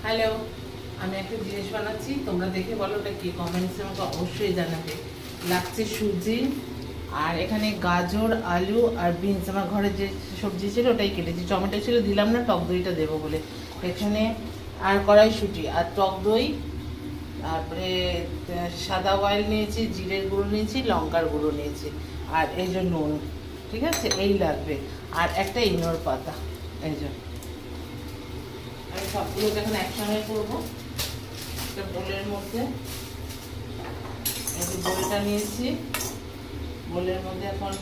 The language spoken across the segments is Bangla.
হ্যালো, আমি একটা জিনিস বানাচ্ছি, তোমরা দেখে বলো ওটা কি, কমেন্টসে আমাকে অবশ্যই জানাবে। লাগছে সুজি, আর এখানে গাজর, আলু আর বিনস। আমার ঘরে যে সবজি ছিল ওটাই কেটেছি, টমেটো ছিল দিলাম না, টক দইটা দেবো বলে। এখানে আর কড়াইশুঁটি আর টক দই, তারপরে সাদা অয়েল নিয়েছি, জিরের গুঁড়ো নিয়েছি, লঙ্কার গুঁড়ো নিয়েছি, আর এই যে নুন। ঠিক আছে, এই লাগবে। আর একটা ইনোর পাতা। এই যে আমি সবগুলো যখন একসঙ্গে করবো একটা বোলের মধ্যে, এই যে বোলটা নিয়েছি, বোলের মধ্যে এখন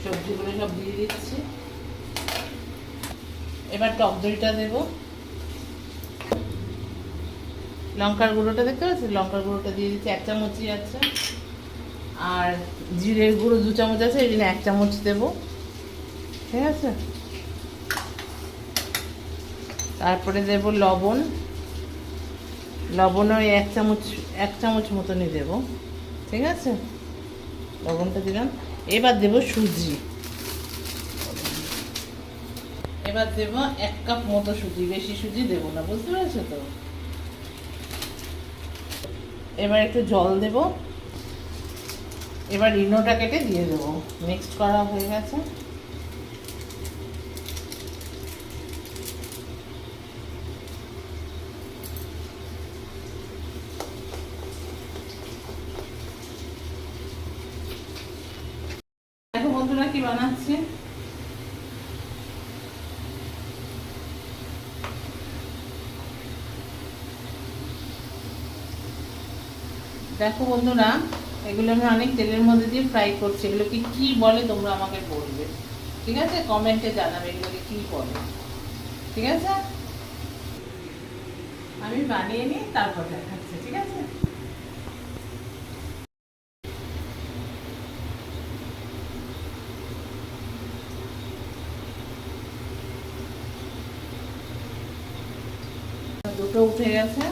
সবজিগুলো সব দিয়ে দিচ্ছি। এবার টক দইটা দেবো, লঙ্কার গুঁড়োটা দেখতে পাচ্ছি, লঙ্কার গুঁড়োটা দিয়ে দিচ্ছি, 1 চামচই আছে। আর জিরের গুঁড়ো 2 চামচ আছে, এই জন্য 1 চামচ দেবো। ঠিক আছে, তারপরে দেব লবণ, লবণ ওই 1 চামচ মতনই দেবো। ঠিক আছে, লবণটা দিলাম। এবার দেব সুজি, এবার দেব 1 কাপ মতো সুজি, বেশি সুজি দেবো না, বুঝতে পেরেছো তো। এবার একটু জল দেব, এবার ইনোটা কেটে দিয়ে দেবো। মিক্সড করা হয়ে গেছে। দেখো বন্ধুরা কি বানাচ্ছি। দেখো বন্ধুরা, এগুলো আমি অনেক তেলের মধ্যে দিয়ে ফ্রাই করছি। এগুলোকে কি বলে তোমরা আমাকে বলবে, ঠিক আছে, কমেন্টে জানাবে এগুলোকে কি বলে। ঠিক আছে, আমি বানিয়ে নিই তারপর দেখাচ্ছি। ঠিক আছে, দুটো উঠে গেছে।